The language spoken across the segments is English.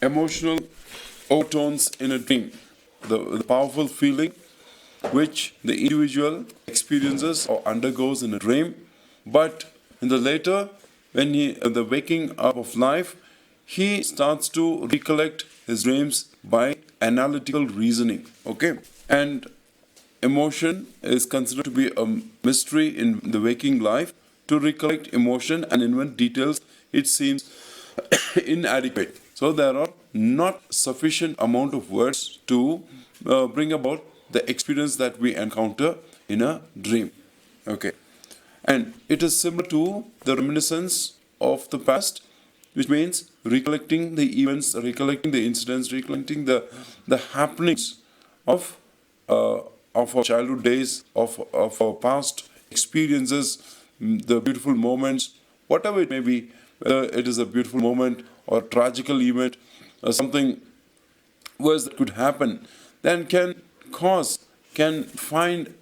emotional overtones in a dream, the powerful feeling which the individual experiences or undergoes in a dream, but in the later, when in the waking up of life, he starts to recollect his dreams by analytical reasoning. Okay, and emotion is considered to be a mystery in the waking life. To recollect emotion and invent details, it seems inadequate. So there are not sufficient amount of words to bring about the experience that we encounter in a dream. Okay, and it is similar to the reminiscence of the past, which means recollecting the events, recollecting the incidents, recollecting the happenings of our childhood days, of our past experiences, the beautiful moments, whatever it may be, whether it is a beautiful moment or a tragical event or something worse that could happen, then can find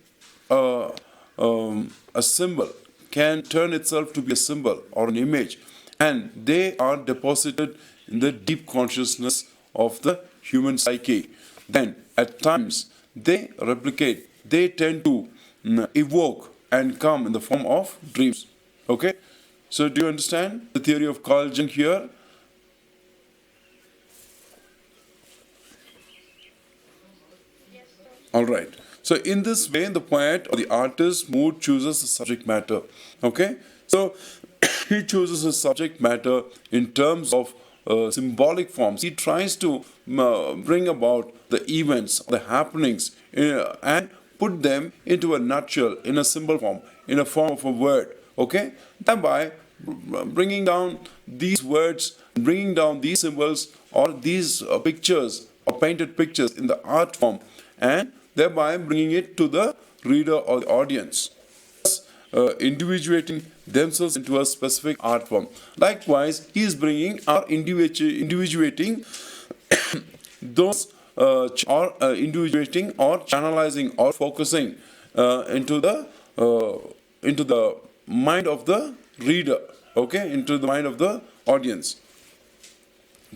a, a symbol, can turn itself to be a symbol or an image, and they are deposited in the deep consciousness of the human psyche. Then, at times, they replicate, they tend to evoke and come in the form of dreams. Okay? So, do you understand the theory of Carl Jung here? All right. So in this way, the poet or the artist mood chooses the subject matter. Okay. So he chooses a subject matter in terms of symbolic forms. He tries to bring about the events, the happenings, and put them into a nutshell, in a symbol form, in a form of a word. Okay. Thereby bringing down these words, bringing down these symbols or these pictures or painted pictures in the art form, and thereby bringing it to the reader or the audience, individuating themselves into a specific art form. Likewise, he is bringing or individuating those or individuating or channelizing or focusing into the mind of the reader, okay, into the mind of the audience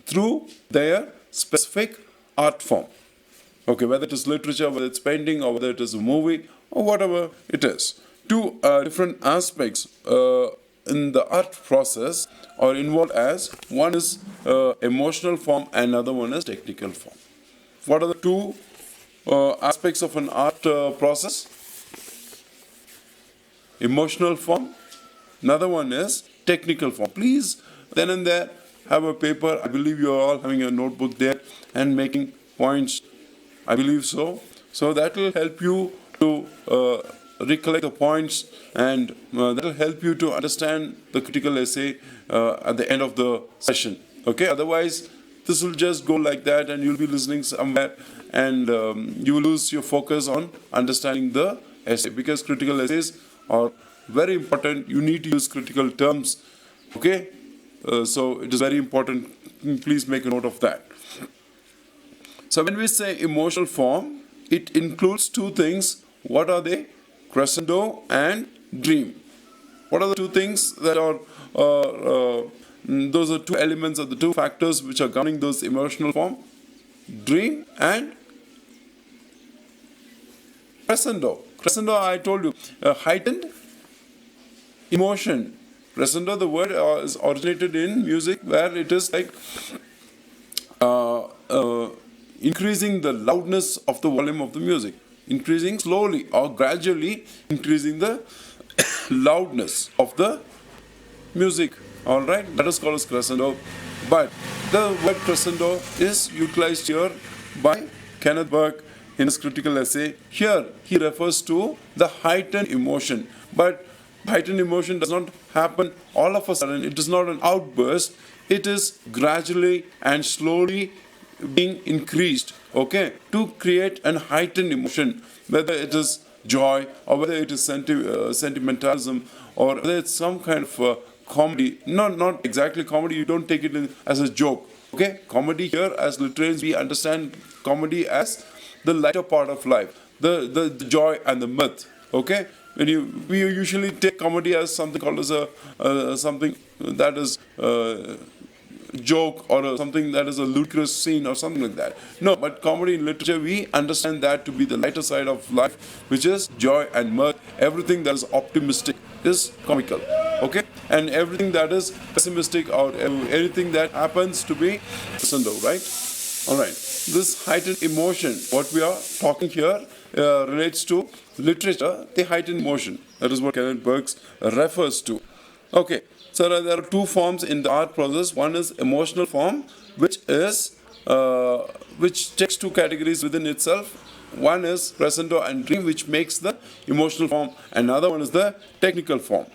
through their specific art form. Okay, whether it is literature, whether it's painting, or whether it is a movie, or whatever it is. Two different aspects in the art process are involved, as one is emotional form and another one is technical form. What are the two aspects of an art process? Emotional form. Another one is technical form. Please, then and there, have a paper. I believe you are all having a notebook there and making points. I believe so. So that will help you to recollect the points, and that will help you to understand the critical essay at the end of the session. Okay. Otherwise, this will just go like that, and you'll be listening somewhere, and you will lose your focus on understanding the essay, because critical essays are very important. You need to use critical terms. Okay. So it is very important. Please make a note of that. So when we say emotional form, it includes two things. What are they? Crescendo and dream. What are the two things that are, those are two elements or the two factors which are governing those emotional form? Dream and crescendo. Crescendo, I told you, heightened emotion. Crescendo, the word is originated in music, where it is like increasing the loudness of the volume of the music, increasing slowly or gradually increasing the loudness of the music. All right, that is called as crescendo. But the word crescendo is utilized here by Kenneth Burke in his critical essay. Here he refers to the heightened emotion, but heightened emotion does not happen all of a sudden. It is not an outburst. It is gradually and slowly being increased, okay, to create an heightened emotion, whether it is joy or whether it is sentimentalism, or whether it's some kind of comedy. Not exactly comedy. You don't take it as a joke. Okay, comedy here, as literarians, we understand comedy as the lighter part of life, the joy and the mirth. Okay, we usually take comedy as something called as something that is joke or something that is a ludicrous scene or something like that. No, but comedy in literature, we understand that to be the lighter side of life, which is joy and mirth. Everything that is optimistic is comical, okay? And everything that is pessimistic or anything that happens to be crescendo, right? All right. This heightened emotion, what we are talking here, relates to literature, the heightened emotion. That is what Kenneth Burke refers to. Okay. So there are two forms in the art process. One is emotional form, which takes two categories within itself. One is crescendo and dream, which makes the emotional form. Another one is the technical form.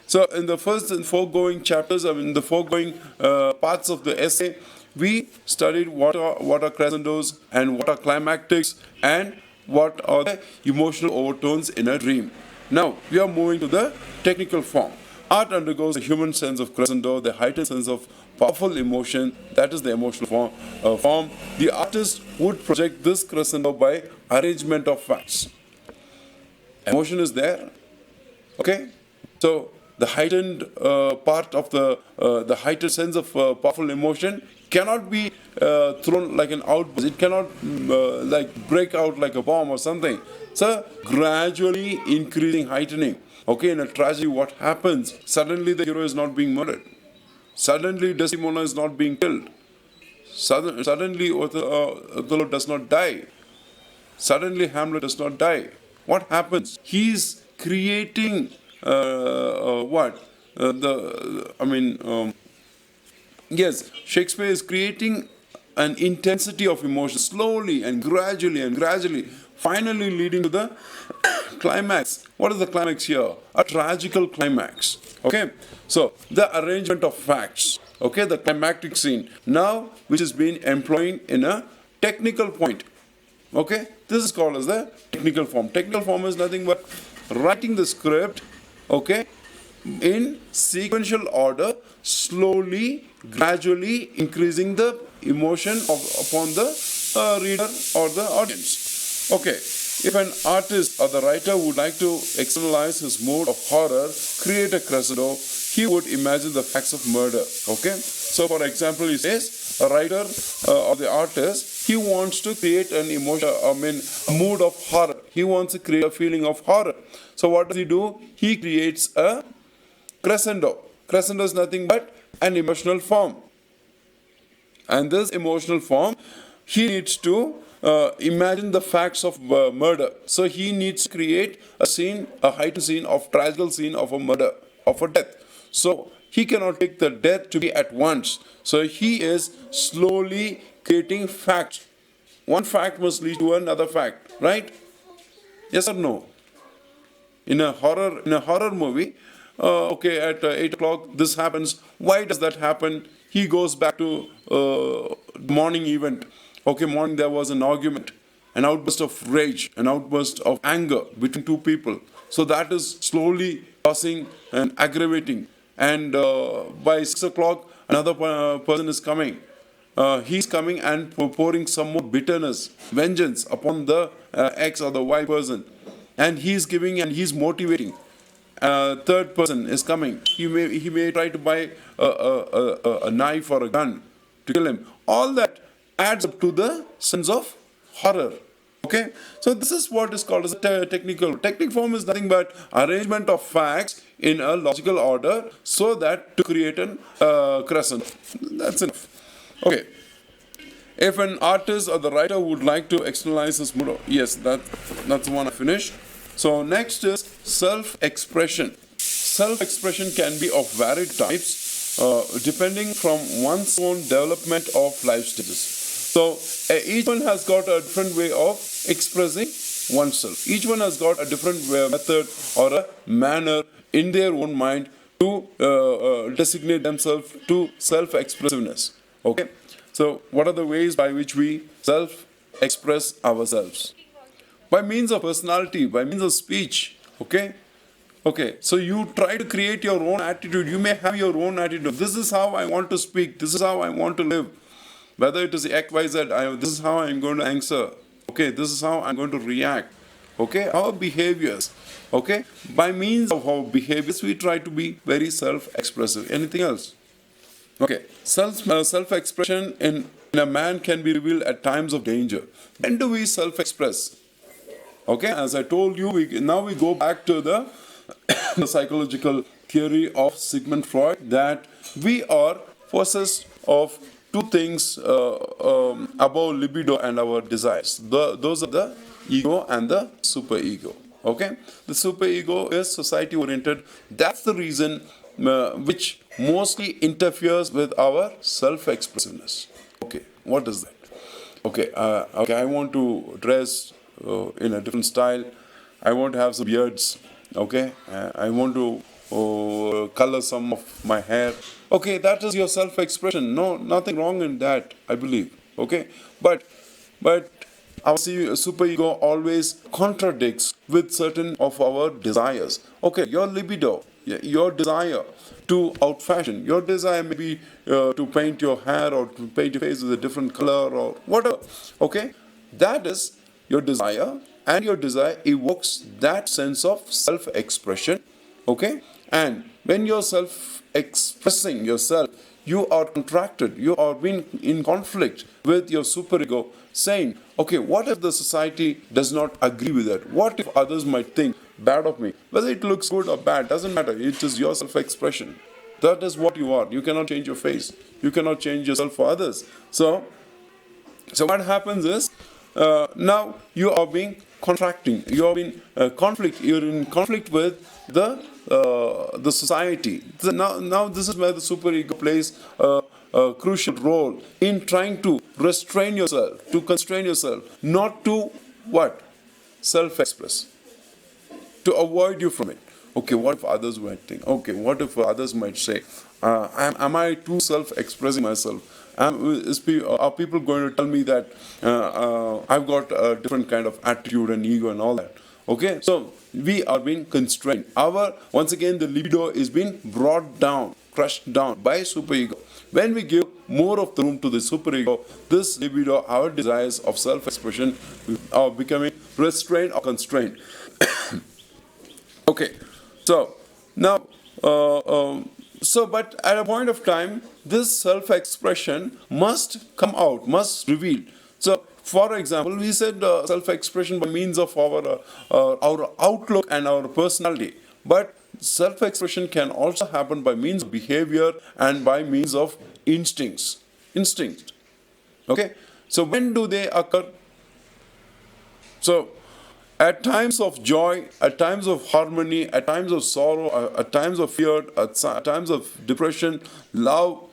So in the foregoing chapters, in the foregoing parts of the essay, we studied what are crescendos and what are climactics and what are the emotional overtones in a dream. Now we are moving to the technical form. Art undergoes a human sense of crescendo, the heightened sense of powerful emotion, that is the emotional form. The artist would project this crescendo by arrangement of facts. Emotion is there, okay? So the heightened part of the heightened sense of powerful emotion cannot be thrown like an outburst. It cannot like break out like a bomb or something. So gradually increasing heightening. Okay, in a tragedy, what happens? Suddenly the hero is not being murdered. Suddenly Desdemona is not being killed. Suddenly Othello does not die. Suddenly Hamlet does not die. What happens? He is creating yes, Shakespeare is creating an intensity of emotion slowly and gradually, finally leading to the climax. What is the climax here? A tragical climax. Okay, so the arrangement of facts. Okay, the climactic scene now, which is being employed in a technical point. Okay, this is called as the technical form. Technical form is nothing but writing the script, okay, in sequential order, slowly, gradually increasing the emotion upon the reader or the audience. Okay, if an artist or the writer would like to externalize his mood of horror, create a crescendo, he would imagine the facts of murder. Okay, so for example, he says a writer or the artist, he wants to create an emotion, a mood of horror. He wants to create a feeling of horror. So what does he do? He creates a crescendo. Crescendo is nothing but an emotional form. And this emotional form, he needs to imagine the facts of murder. So he needs to create a scene, a heightened scene of tragical scene of a murder, of a death. So he cannot take the death to be at once. So he is slowly creating facts. One fact must lead to another fact, right? Yes or no? In a horror movie, okay, at 8 o'clock this happens. Why does that happen? He goes back to morning event. Okay, morning there was an argument, an outburst of rage, an outburst of anger between two people. So that is slowly causing and aggravating. And by 6 o'clock, another person is coming. He's coming and pouring some more bitterness, vengeance upon the X or the Y person. And he's giving and he's motivating. Third person is coming. He may try to buy a knife or a gun to kill him. All that adds up to the sense of horror. Okay, so this is what is called as a technical. Technical form is nothing but arrangement of facts in a logical order so that to create an crescendo. That's enough. Okay. If an artist or the writer would like to externalize his mood, yes, that's the one I finished. So next is self-expression. Self-expression can be of varied types depending from one's own development of life stages. So each one has got a different way of expressing oneself. Each one has got a different method or a manner in their own mind to designate themselves to self-expressiveness. Okay. So what are the ways by which we self-express ourselves? By means of personality, by means of speech. Okay. Okay, so you try to create your own attitude. You may have your own attitude. This is how I want to speak. This is how I want to live. Whether it is X, Y, Z, this is how I'm going to answer. Okay, this is how I'm going to react. Okay, our behaviors. Okay, by means of our behaviors, we try to be very self-expressive. Anything else? Okay, self-expression in a man can be revealed at times of danger. When do we self-express? Okay, as I told you, now we go back to the, the psychological theory of Sigmund Freud, that we are possessed of two things above libido and our desires. Those are the ego and the superego. Okay, the superego is society oriented. That's the reason which mostly interferes with our self-expressiveness. Okay, what is that? Okay, okay, I want to dress in a different style. I want to have some beards. Okay, I want to color some of my hair. Okay, that is your self-expression. No, nothing wrong in that, I believe. Okay, but our superego always contradicts with certain of our desires. Okay, your libido, your desire to outfashion, your desire maybe to paint your hair or to paint your face with a different color or whatever. Okay, that is your desire, and your desire evokes that sense of self-expression. Okay, and when you're self-expressing yourself, you are contracted, you are being in conflict with your superego, saying, okay, what if the society does not agree with that? What if others might think bad of me? Whether it looks good or bad, doesn't matter. It is your self-expression. That is what you are. You cannot change your face. You cannot change yourself for others. So what happens is, now you are being contracting. You are in conflict. You're in conflict with the society. So now this is where the superego plays a crucial role in trying to restrain yourself, to constrain yourself, not to what? Self-express, to avoid you from it. Okay, what if others might think? Okay, what if others might say? Am I too self-expressing myself? Are people going to tell me that I've got a different kind of attitude and ego and all that? Okay, so we are being constrained. Once again, the libido is being brought down, crushed down by superego. When we give more of the room to the superego, this libido, our desires of self-expression, are becoming restrained or constrained. Okay, so now, but at a point of time, this self-expression must come out, must reveal. So, for example, we said self-expression by means of our outlook and our personality. But self-expression can also happen by means of behavior and by means of instincts. Instinct. Okay? So when do they occur? So, at times of joy, at times of harmony, at times of sorrow, at times of fear, at times of depression, love,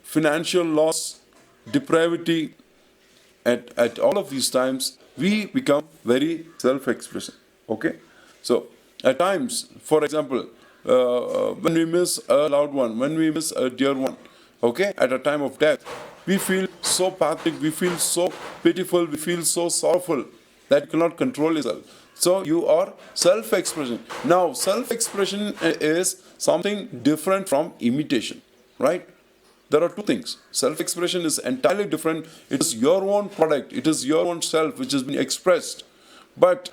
financial loss, depravity, at all of these times, we become very self-expressive. Okay? So, at times, for example, when we miss a loved one, when we miss a dear one, okay, at a time of death, we feel so pathetic, we feel so pitiful, we feel so sorrowful that you cannot control yourself. So you are self-expression. Now, self-expression is something different from imitation, right? There are two things. Self-expression is entirely different. It is your own product. It is your own self which has been expressed. But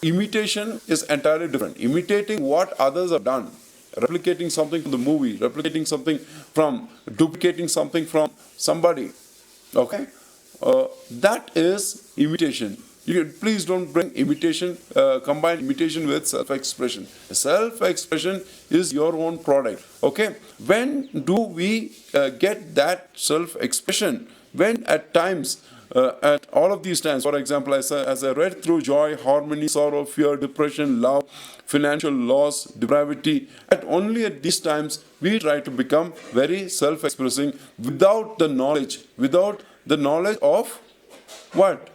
imitation is entirely different. Imitating what others have done, replicating something from the movie, duplicating something from somebody, okay? That is imitation. Please don't bring imitation, combine imitation with self-expression. Self-expression is your own product, okay? When do we get that self-expression? When at times, at all of these times, for example, as I read through joy, harmony, sorrow, fear, depression, love, financial loss, depravity, only at these times we try to become very self-expressing without the knowledge of what?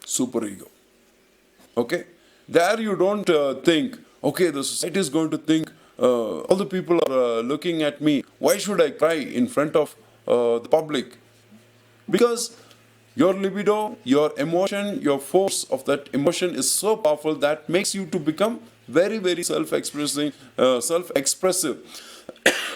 Superego. Okay? There you don't think, okay, the society is going to think, all the people are looking at me, why should I cry in front of the public? Because your libido, your emotion, your force of that emotion is so powerful that makes you to become very, very self-expressive.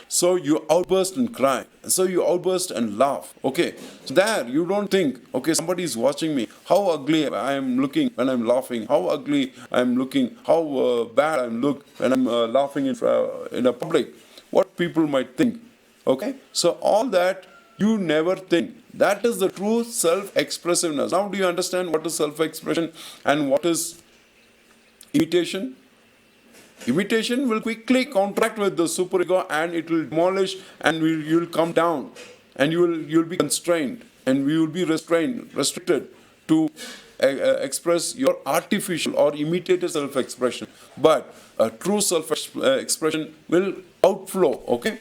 So you outburst and cry. So you outburst and laugh. Okay. So there you don't think, okay, somebody is watching me. How ugly I am looking when I'm laughing. How ugly I am looking. How bad I look when I'm laughing in a public. What people might think. Okay, so all that you never think. That is the true self-expressiveness. Now do you understand what is self-expression and what is imitation? Imitation will quickly contract with the superego and it will demolish and you'll come down and you'll be constrained and you will be restricted to express your artificial or imitated self-expression. But a true self-expression will outflow, okay?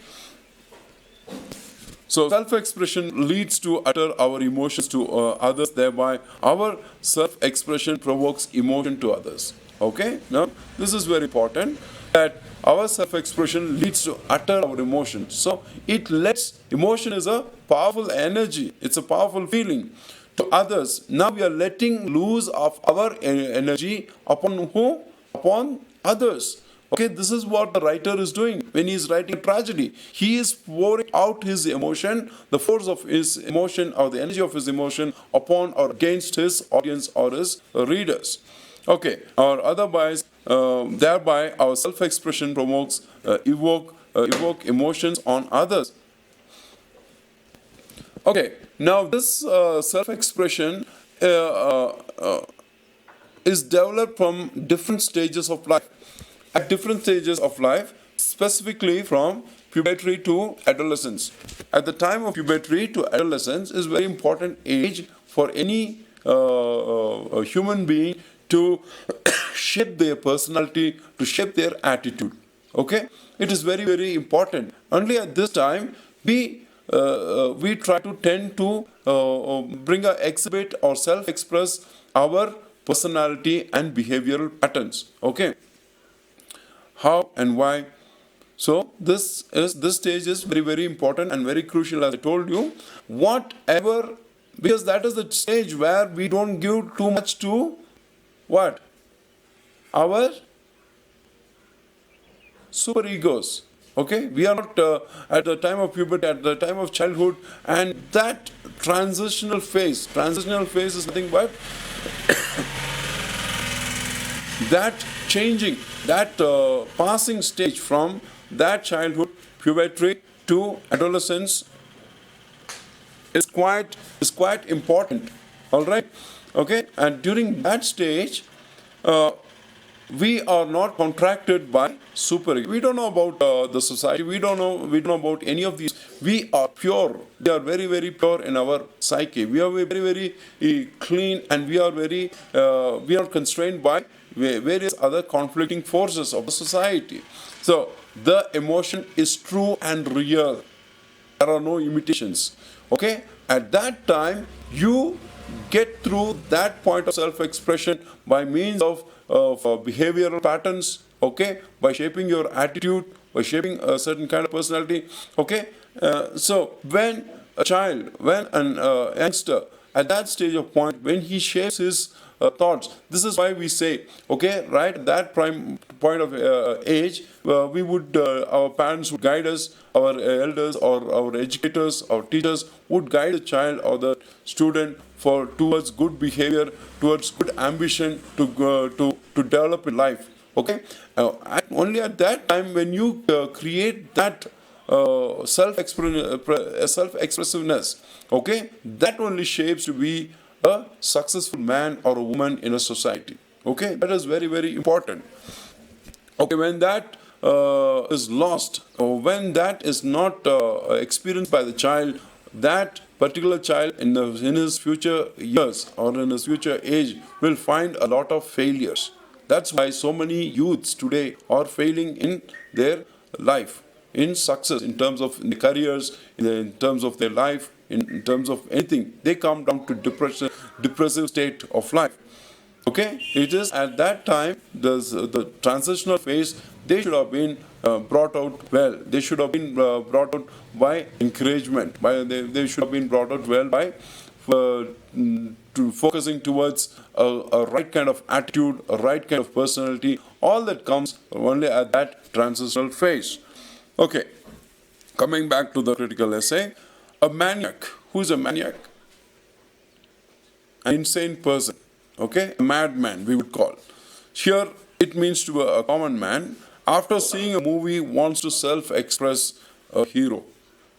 So self-expression leads to utter our emotions to others, thereby our self-expression provokes emotion to others. Okay? Now, this is very important that our self-expression leads to utter our emotions. So emotion is a powerful energy, it's a powerful feeling to others. Now we are letting loose of our energy upon who? Upon others. Okay, this is what the writer is doing when he is writing a tragedy. He is pouring out his emotion, the force of his emotion or the energy of his emotion upon or against his audience or his readers. Okay, or otherwise, thereby our self-expression evoke emotions on others. Okay, now this self-expression is developed from different stages of life. At different stages of life, specifically from puberty to adolescence. At the time of puberty to adolescence is very important age for any human being to shape their personality, to shape their attitude. Okay, it is very, very important. Only at this time we try to tend to exhibit or self-express our personality and behavioral patterns. Okay. How and why? So this stage is very, very important and very crucial, as I told you. Whatever, because that is the stage where we don't give too much to what? Our super egos. Okay, we are not at the time of puberty, at the time of childhood, and that transitional phase is nothing but that changing, that passing stage from that childhood, puberty to adolescence is quite important. All right, okay, and during that stage, we are not contracted by super. We don't know about the society. We don't know about any of these. We are pure. We are very, very pure in our psyche. We are very, very clean, and we are constrained by various other conflicting forces of the society. So the emotion is true and real. There are no imitations. Okay, at that time you get through that point of self-expression by means of behavioral patterns. Okay, by shaping your attitude, by shaping a certain kind of personality. Okay, so when a child, when an youngster at that stage of point, when he shapes his thoughts, this is why we say, okay, right at that prime point of age, our parents would guide us, our elders or our educators, our teachers would guide the child or the student towards good behavior, towards good ambition to develop in life. Okay, only at that time when you create that self-expressiveness, okay, that only shapes to be a successful man or a woman in a society. Okay, that is very, very important. Okay, when that is lost, or when that is not experienced by the child, that particular child in his future years or in his future age will find a lot of failures. That's why so many youths today are failing in their life, in success, in terms of their careers, in terms of their life, in terms of anything. They come down to depressive state of life. Okay, it is at that time the transitional phase. They should have been brought out well. They should have been brought out by encouragement. They should have been brought out well by focusing towards a right kind of attitude, a right kind of personality. All that comes only at that transitional phase. Okay, coming back to the critical essay, a maniac. Who is a maniac? An insane person. Okay, a madman we would call. Here it means to a common man after seeing a movie wants to self-express a hero.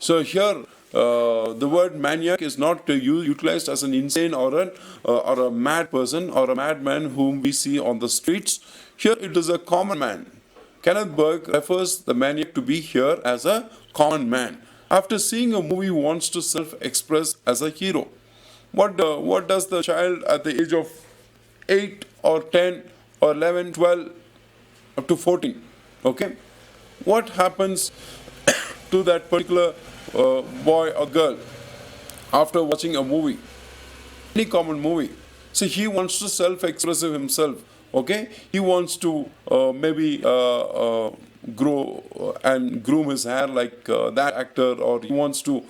So here, the word maniac is not utilized as an insane or a mad person or a madman whom we see on the streets. Here it is a common man. Kenneth Burke refers the maniac to be here as a common man. After seeing a movie, wants to self-express as a hero. What does the child at the age of 8 or 10 or 11, 12 up to 14, okay? What happens to that particular boy or girl after watching a movie, any common movie? So he wants to self-express himself, okay? He wants to maybe grow and groom his hair like that actor, or he wants to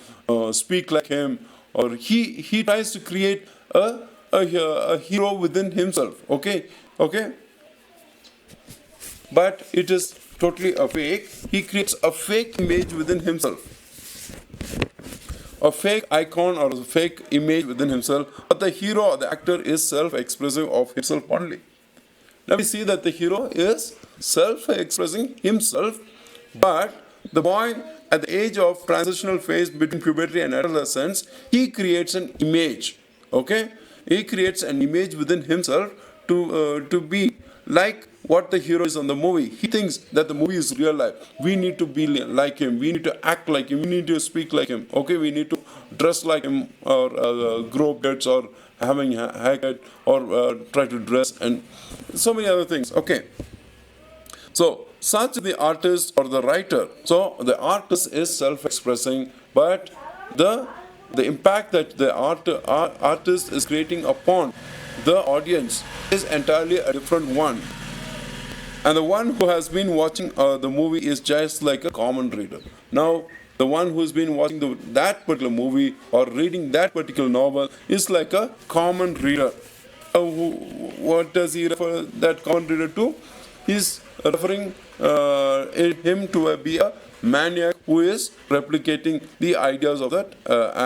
speak like him, or he tries to create a hero within himself, okay? But it is totally a fake. He creates a fake image within himself, a fake icon or a fake image within himself. But the hero or the actor is self-expressive of himself only. Now we see that the hero is self-expressing himself, but the boy at the age of transitional phase between puberty and adolescence, he creates an image, okay? He creates an image within himself to be like what the hero is on the movie. He thinks that the movie is real life. We need to be like him. We need to act like him. We need to speak like him. Okay, we need to dress like him, or grow beards, or having a haircut, or try to dress, and so many other things. Okay. So such the artist or the writer. So the artist is self-expressing, but the impact that the artist is creating upon the audience is entirely a different one. And the one who has been watching the movie is just like a common reader. Now, the one who's been watching that particular movie or reading that particular novel is like a common reader. What does he refer that common reader to? He's referring him to be a maniac who is replicating the ideas of that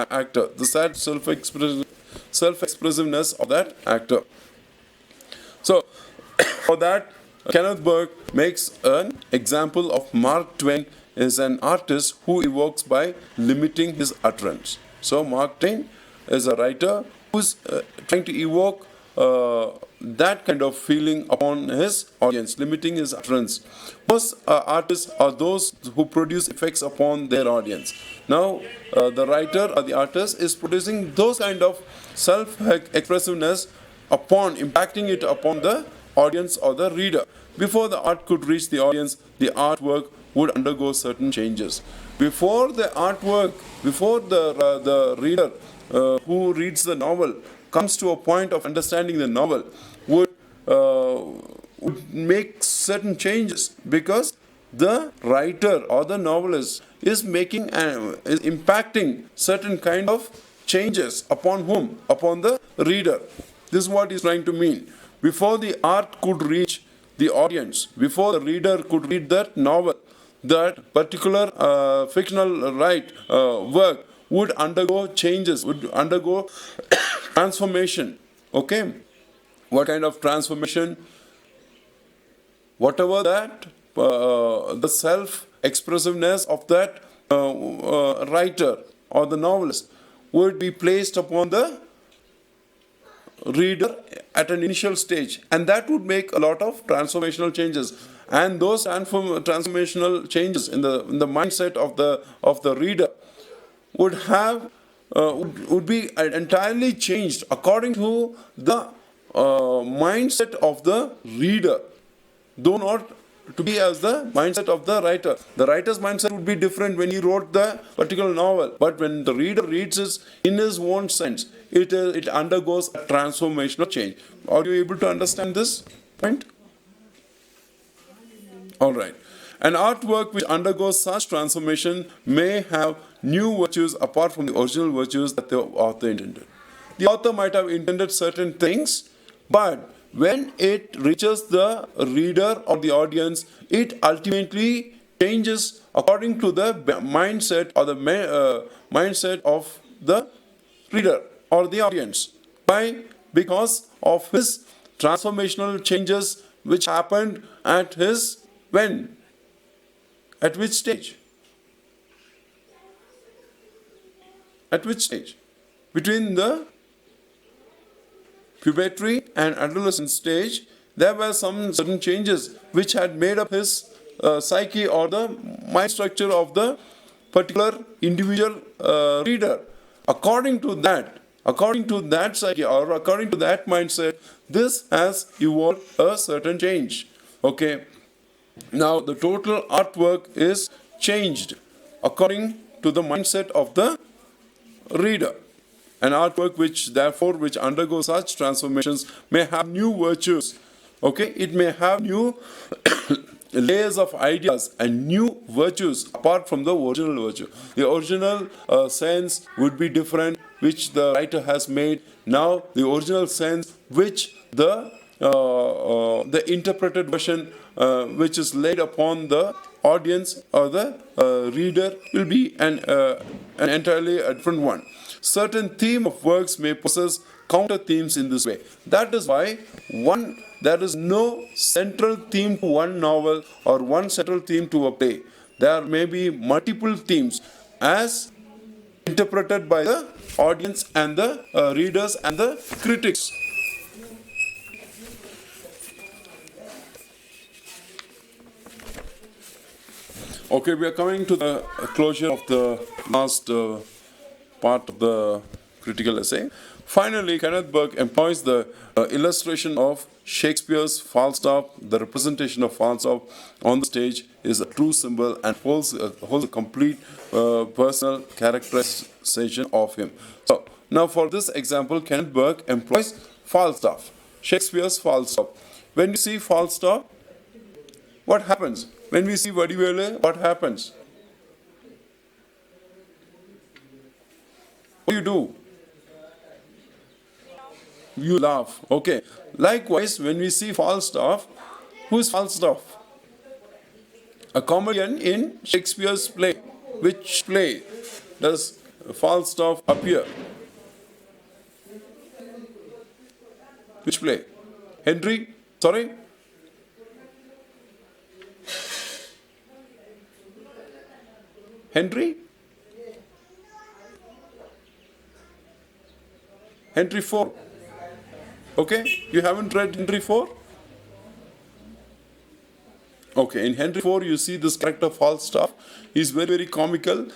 actor, the sad self-expressiveness of that actor. So, for that, Kenneth Burke makes an example of Mark Twain is an artist who evokes by limiting his utterance. So, Mark Twain is a writer who's trying to evoke that kind of feeling upon his audience, limiting his utterance. Most artists are those who produce effects upon their audience. Now, the writer or the artist is producing those kind of self-expressiveness impacting it upon the audience or the reader. Before the art could reach the audience, the artwork would undergo certain changes. Before the reader who reads the novel comes to a point of understanding the novel, would make certain changes, because the writer or the novelist is impacting certain kind of changes upon whom? Upon the reader. This is what he's trying to mean. Before the art could reach the audience, before the reader could read that novel, that particular fictional work would undergo changes, would undergo transformation. Okay? What kind of transformation? Whatever that, the self-expressiveness of that writer or the novelist would be placed upon the reader at an initial stage, and that would make a lot of transformational changes. And those transformational changes in the mindset of the reader would be entirely changed according to the mindset of the reader, though not to be as the mindset of the writer. The writer's mindset would be different when he wrote the particular novel, but when the reader reads it in his own sense, it undergoes a transformational change. Are you able to understand this point? All right. An artwork which undergoes such transformation may have new virtues apart from the original virtues that the author intended. The author might have intended certain things, but when it reaches the reader or the audience, it ultimately changes according to the mindset or the mindset of the reader or the audience. Why? Because of his transformational changes which happened at his when? At which stage? At which stage? Between the puberty and adolescent stage, there were some certain changes which had made up his psyche or the mind structure of the particular individual reader. According to that psyche or according to that mindset, this has evolved a certain change. Okay. Now the total artwork is changed according to the mindset of the reader. An artwork which undergoes such transformations may have new virtues. Okay, it may have new layers of ideas and new virtues apart from the original virtue. The original sense would be different, which the writer has made. Now, the original sense which the interpreted version which is laid upon the audience or the reader will be an entirely a different one. Certain theme of works may possess counter themes in this way. That is why there is no central theme to one novel or one central theme to a play. There may be multiple themes as interpreted by the audience and the readers and the critics. Okay, we are coming to the closure of the last part of the critical essay. Finally, Kenneth Burke employs the illustration of Shakespeare's Falstaff. The representation of Falstaff on the stage is a true symbol and holds a complete personal characterization of him. So, now for this example, Kenneth Burke employs Falstaff, Shakespeare's Falstaff. When you see Falstaff, what happens? When we see Vadivelu, what happens? What do? You laugh. Okay. Likewise, when we see Falstaff, who is Falstaff? A comedian in Shakespeare's play. Which play does Falstaff appear? Which play? Henry? Sorry? Henry? Henry IV. Okay, you haven't read Henry IV? Okay, in Henry IV you see this character Falstaff. He's very, very comical.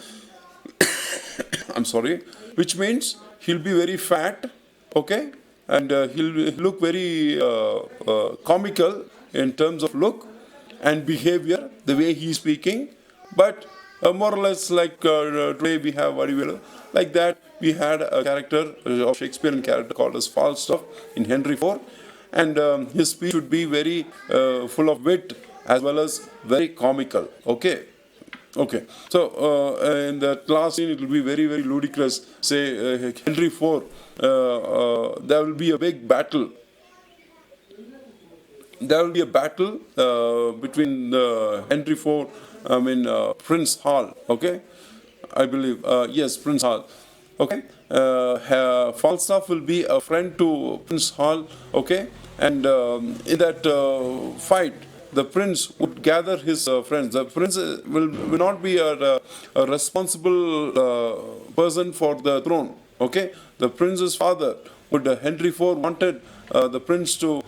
I'm sorry. Which means he'll be very fat, okay? And he'll look very comical in terms of look and behavior, the way he's speaking. But more or less like today we have Vadivelu. Like that, we had a character, a Shakespearean character called as Falstaff in Henry IV. And his speech would be very full of wit as well as very comical. Okay. Okay. So in that last scene, it will be very, very ludicrous. Say Henry IV, there will be a big battle. There will be a battle between Henry IV, Prince Hall, okay? I believe, yes, Prince Hall, okay? Falstaff will be a friend to Prince Hall, okay? And in that fight, the prince would gather his friends. The prince will not be a responsible person for the throne, okay? The prince's father would, Henry IV wanted the prince to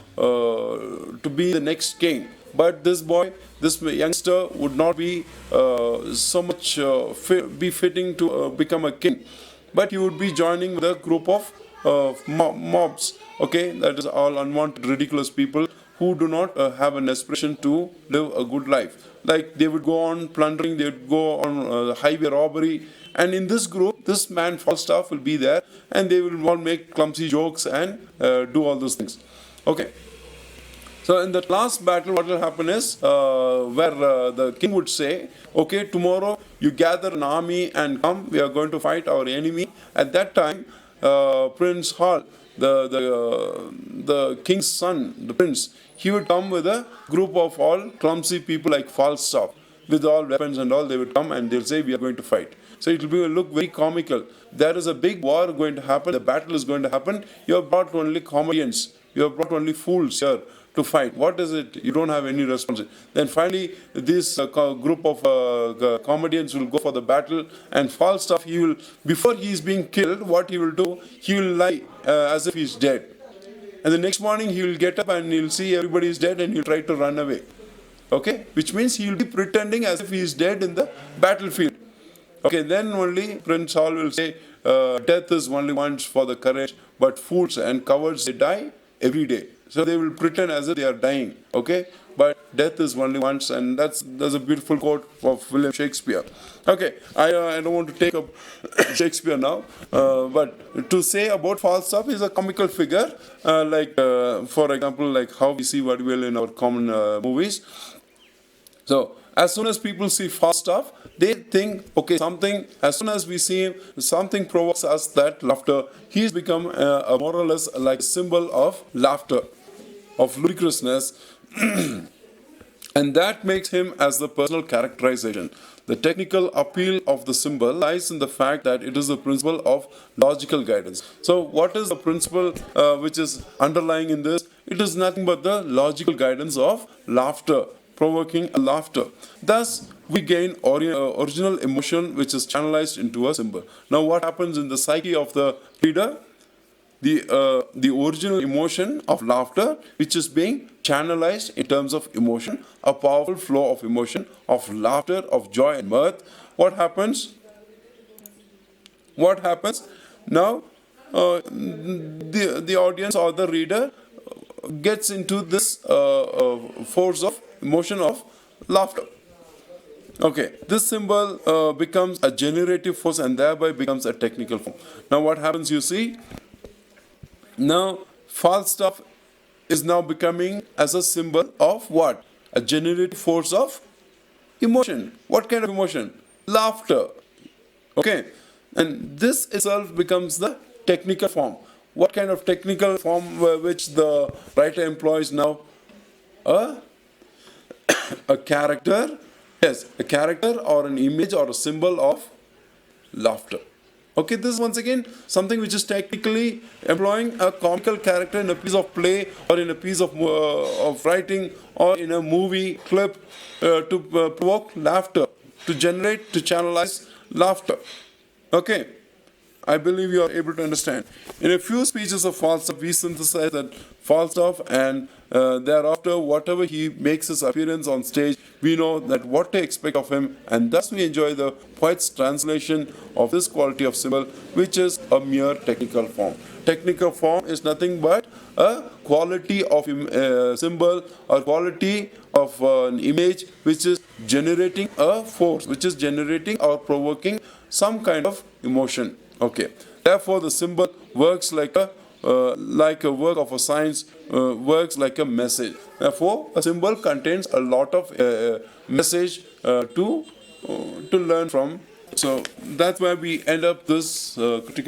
be the next king. But this youngster would not be so much be fitting to become a king. But he would be joining with a group of mobs, okay? That is all unwanted, ridiculous people who do not have an aspiration to live a good life. Like they would go on plundering, they would go on highway robbery. And in this group, this man Falstaff will be there and they will all make clumsy jokes and do all those things. Okay. So in that last battle, what will happen is where the king would say, okay, tomorrow you gather an army and come, we are going to fight our enemy. At that time, Prince Hall, the king's son, the prince, he would come with a group of all clumsy people like Falstaff, with all weapons and all. They would come and they'll say, we are going to fight. So it will look very comical. There is a big war going to happen, the battle is going to happen. You have brought only comedians, you have brought only fools here to fight. What is it? You don't have any response. Then finally, this group of comedians will go for the battle, and Falstaff, before he is being killed, what he will do, he will lie as if he is dead. And the next morning he will get up and he'll see everybody is dead and he'll try to run away. Okay? Which means he will be pretending as if he is dead in the battlefield. Okay, then only Prince Hall will say, death is only once for the courage, but fools and cowards, they die every day. So they will pretend as if they are dying. Okay? But death is only once, and that's a beautiful quote of William Shakespeare. Okay, I don't want to take up Shakespeare now, but to say about Falstaff is a comical figure, for example, like how we see Vadivel in our common movies. So as soon as people see Falstaff, they think, okay, as soon as we see him, something provokes us that laughter. He's become more or less like a symbol of laughter, of ludicrousness. And that makes him as the personal characterization. The technical appeal of the symbol lies in the fact that it is the principle of logical guidance. So what is the principle which is underlying in this? It is nothing but the logical guidance of laughter, provoking a laughter. Thus, we gain original emotion which is channelized into a symbol. Now what happens in the psyche of the reader? The original emotion of laughter, which is being channelized in terms of emotion, a powerful flow of emotion, of laughter, of joy and mirth. What happens? Now, the audience or the reader gets into this force of emotion of laughter. Okay, this symbol becomes a generative force and thereby becomes a technical form. Now what happens, you see? Now, Falstaff is now becoming as a symbol of what? A generative force of emotion. What kind of emotion? Laughter. Okay, and this itself becomes the technical form. What kind of technical form which the writer employs now? A character, yes, a character or an image or a symbol of laughter. Okay, this is once again something which is technically employing a comical character in a piece of play or in a piece of writing or in a movie clip to provoke laughter, to channelize laughter. Okay, I believe you are able to understand. In a few speeches of Falstaff, we synthesize that Falstaff, and thereafter, whatever he makes his appearance on stage, we know that what to expect of him, and thus we enjoy the poet's translation of this quality of symbol, which is a mere technical form. Technical form is nothing but a quality of symbol or quality of an image which is generating a force, which is generating or provoking some kind of emotion. Okay. Therefore, the symbol works like a work of a science, works like a message. Therefore, a symbol contains a lot of message to learn from. So that's where we end up this critical